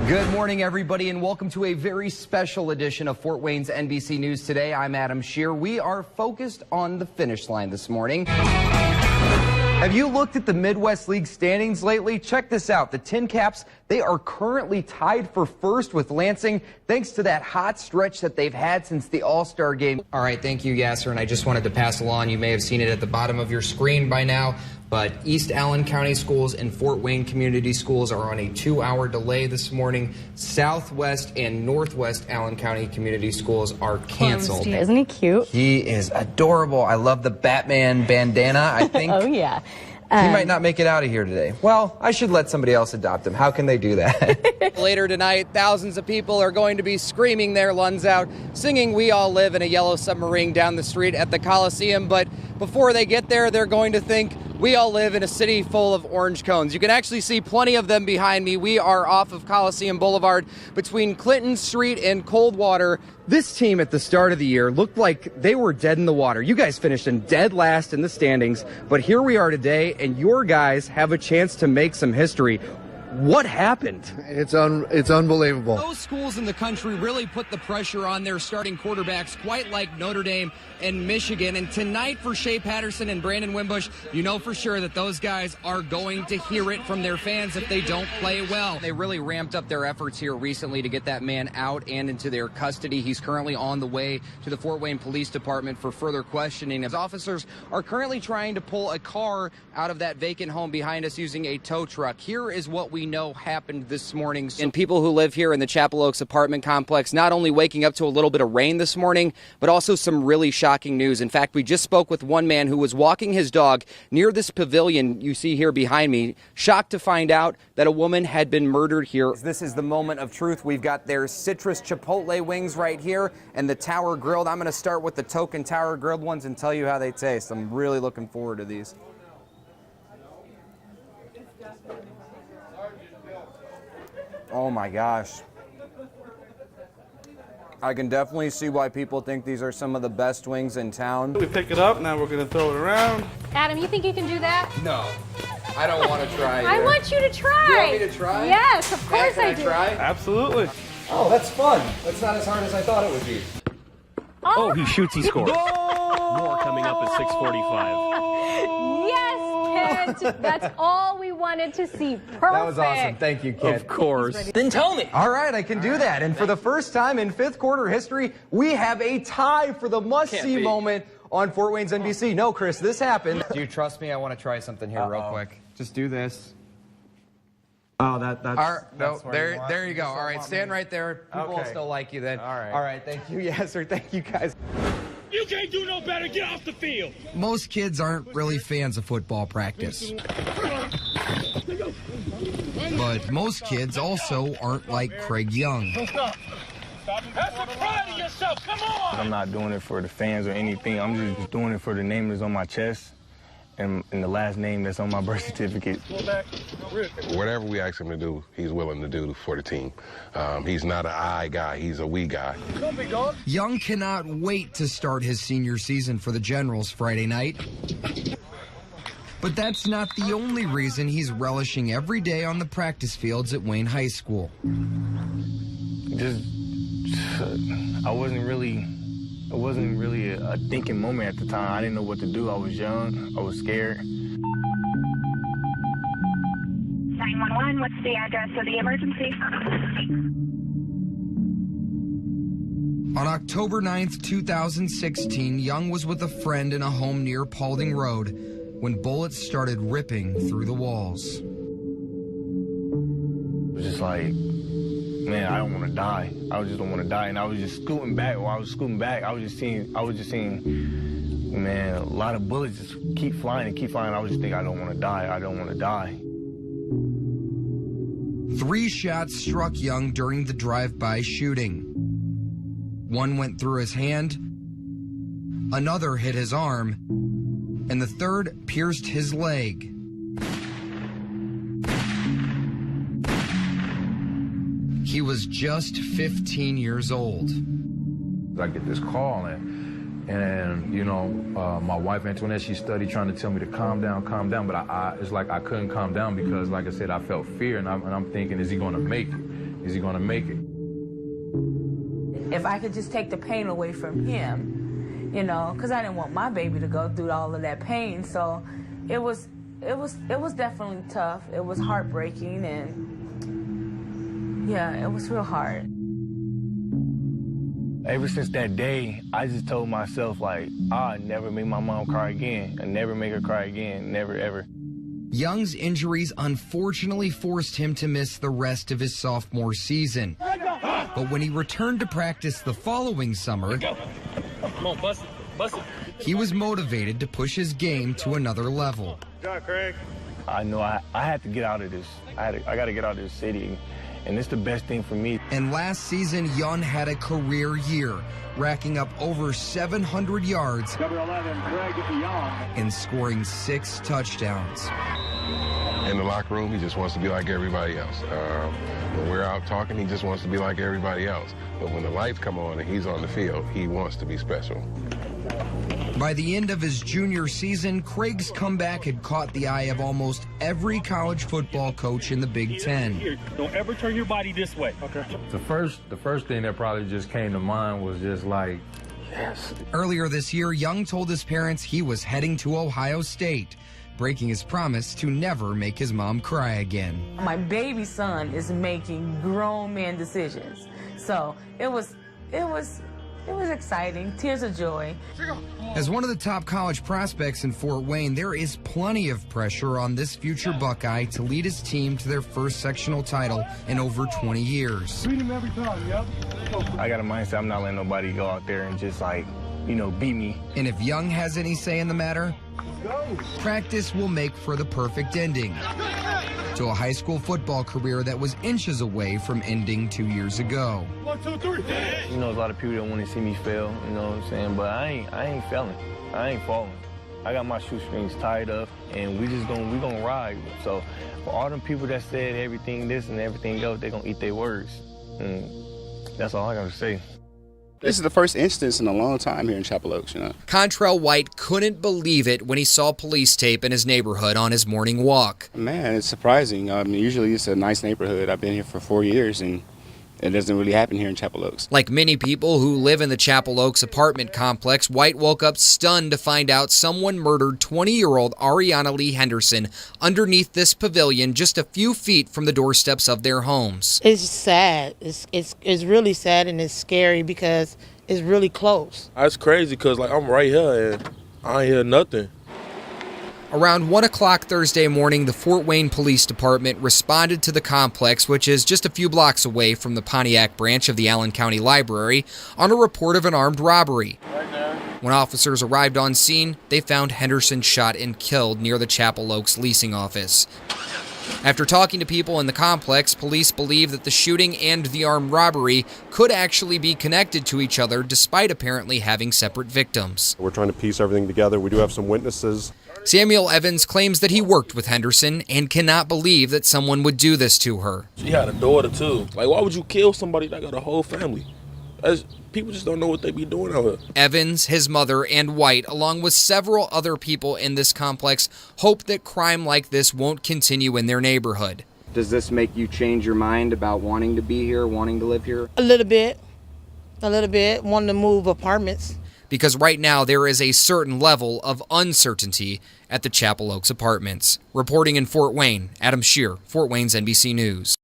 Good morning, everybody, and welcome to a very special edition of Fort Wayne's NBC News Today. I'm Adam Shear. We are focused on the finish line this morning. Have you looked at the Midwest League standings lately? Check this out. The Tin Caps, they are currently tied for first with Lansing, thanks to that hot stretch that they've had since the All-Star game. All right, thank you, Yasser, and I just wanted to pass along. You may have seen it at the bottom of your screen by now, but East Allen County Schools and Fort Wayne Community Schools are on a 2-hour delay this morning. Southwest and Northwest Allen County Community Schools are canceled. Isn't he cute? He is adorable. I love the Batman bandana, I think. Oh, yeah. He might not make it out of here today. Well, I should let somebody else adopt him. How can they do that? Later tonight, thousands of people are going to be screaming their lungs out, singing "We All Live in a Yellow Submarine" down the street at the Coliseum. But before they get there, they're going to think, we all live in a city full of orange cones. You can actually see plenty of them behind me. We are off of Coliseum Boulevard between Clinton Street and Coldwater. This team at the start of the year looked like they were dead in the water. You guys finished in dead last in the standings, but here we are today, and your guys have a chance to make some history. What happened? It's unbelievable. Those schools in the country really put the pressure on their starting quarterbacks, quite like Notre Dame and Michigan. And tonight for Shea Patterson and Brandon Wimbush, you know for sure that those guys are going to hear it from their fans if they don't play well. They really ramped up their efforts here recently to get that man out and into their custody. He's currently on the way to the Fort Wayne Police Department for further questioning. As officers are currently trying to pull a car out of that vacant home behind us using a tow truck. Here is what we know happened this morning. And people who live here in the Chapel Oaks apartment complex not only waking up to a little bit of rain this morning, but also some really shocking news. In fact, we just spoke with one man who was walking his dog near this pavilion you see here behind me, shocked to find out that a woman had been murdered here. This is the moment of truth. We've got their citrus chipotle wings right here and the Tower Grilled. I'm going to start with the token Tower Grilled ones and tell you how they taste. I'm really looking forward to these. Oh my gosh. I can definitely see why people think these are some of the best wings in town. We pick it up, now we're gonna throw it around. Adam, you think you can do that? No, I don't want to try. I want you to try. You want me to try? Yes, of course I do. Try? Absolutely. Oh, that's fun. That's not as hard as I thought it would be. Oh, he shoots, he scores. More coming up at 6:45. Yes, Kent. That's all we wanted to see. Perfect. That was awesome. Thank you, Kent. Of course. Then tell me. All right, I can do that. And for the first time in fifth quarter history, we have a tie for the must-see moment on Fort Wayne's NBC. No, Chris, this happened. Do you trust me? I want to try something here real quick. Just do this. Oh, that's no, there you go. All right, stand right there. People will still like you then. All right, thank you. Yes, sir. Thank you, guys. You can't do no better. Get off the field. Most kids aren't really fans of football practice. But most kids also aren't like Craig Young. Have some pride in yourself. Come on. I'm not doing it for the fans or anything. I'm just doing it for the name that's on my chest and the last name that's on my birth certificate. Whatever we ask him to do, he's willing to do for the team. He's not an I guy, he's a we guy. Young cannot wait to start his senior season for the Generals Friday night. But that's not the only reason he's relishing every day on the practice fields at Wayne High School. I wasn't really a thinking moment at the time. I didn't know what to do. I was young. I was scared. 911, what's the address of the emergency? On October 9th, 2016, Young was with a friend in a home near Paulding Road when bullets started ripping through the walls. It was just like, man, I don't want to die. I just don't want to die. And I was just scooting back. While I was scooting back, I was just seeing, man, a lot of bullets just keep flying and keep flying. I was just thinking, I don't want to die. I don't want to die. 3 shots struck Young during the drive-by shooting. One went through his hand, another hit his arm, and the third pierced his leg. He was just 15 years old. I get this call and you know, my wife Antoinette, she studied trying to tell me to calm down, but it's like I couldn't calm down because, like I said, I felt fear, and I'm thinking, is he going to make it? Is he going to make it? If I could just take the pain away from him, you know, because I didn't want my baby to go through all of that pain. So it was definitely tough. It was heartbreaking, and yeah, it was real hard. Ever since that day, I just told myself, like, I'll never make my mom cry again. I'll never make her cry again. Never, ever. Young's injuries unfortunately forced him to miss the rest of his sophomore season. But when he returned to practice the following summer, Come on, bust it, bust it. he was motivated to push his game to another level. Good job, Craig. I know I had to get out of this. I got to get out of this city, and it's the best thing for me. And last season, Young had a career year, racking up over 700 yards and scoring 6 touchdowns. In the locker room, he just wants to be like everybody else. When we're out talking, he just wants to be like everybody else. But when the lights come on and he's on the field, he wants to be special. By the end of his junior season, Craig's comeback had caught the eye of almost every college football coach in the Big Ten. Don't ever turn your body this way. Okay. The first thing that probably just came to mind was just like, yes. Earlier this year, Young told his parents he was heading to Ohio State, breaking his promise to never make his mom cry again. My baby son is making grown man decisions, so it was exciting, tears of joy. As one of the top college prospects in Fort Wayne, there is plenty of pressure on this future Buckeye to lead his team to their first sectional title in over 20 years. Beat him every time, yep. I got a mindset I'm not letting nobody go out there and just, like, you know, beat me. And if Young has any say in the matter, practice will make for the perfect ending to a high school football career that was inches away from ending 2 years ago. 1, 2, 3. You know, there's a lot of people that want to see me fail, you know what I'm saying? But I ain't failing. I ain't falling. I got my shoestrings tied up, and we gonna ride. So for all them people that said everything this and everything else, they gonna eat their words. And that's all I gotta say. This is the first instance in a long time here in Chapel Oaks, you know. Contrail White couldn't believe it when he saw police tape in his neighborhood on his morning walk. Man, it's surprising. Usually it's a nice neighborhood. I've been here for 4 years, and it doesn't really happen here in Chapel Oaks. Like many people who live in the Chapel Oaks apartment complex, White woke up stunned to find out someone murdered 20-year-old Ariana Lee Henderson underneath this pavilion just a few feet from the doorsteps of their homes. It's sad. It's really sad, and it's scary because it's really close. That's crazy because, like, I'm right here and I ain't hear nothing. Around 1 o'clock Thursday morning, the Fort Wayne Police Department responded to the complex, which is just a few blocks away from the Pontiac branch of the Allen County Library, on a report of an armed robbery. When officers arrived on scene, they found Henderson shot and killed near the Chapel Oaks leasing office. After talking to people in the complex, police believe that the shooting and the armed robbery could actually be connected to each other, despite apparently having separate victims. We're trying to piece everything together. We do have some witnesses. Samuel Evans claims that he worked with Henderson and cannot believe that someone would do this to her. She had a daughter, too. Like, why would you kill somebody that got a whole family? People just don't know what they be doing out here. Evans, his mother, and White, along with several other people in this complex, hope that crime like this won't continue in their neighborhood. Does this make you change your mind about wanting to be here, wanting to live here? A little bit, wanting to move apartments. Because right now there is a certain level of uncertainty at the Chapel Oaks apartments. Reporting in Fort Wayne, Adam Shear, Fort Wayne's NBC News.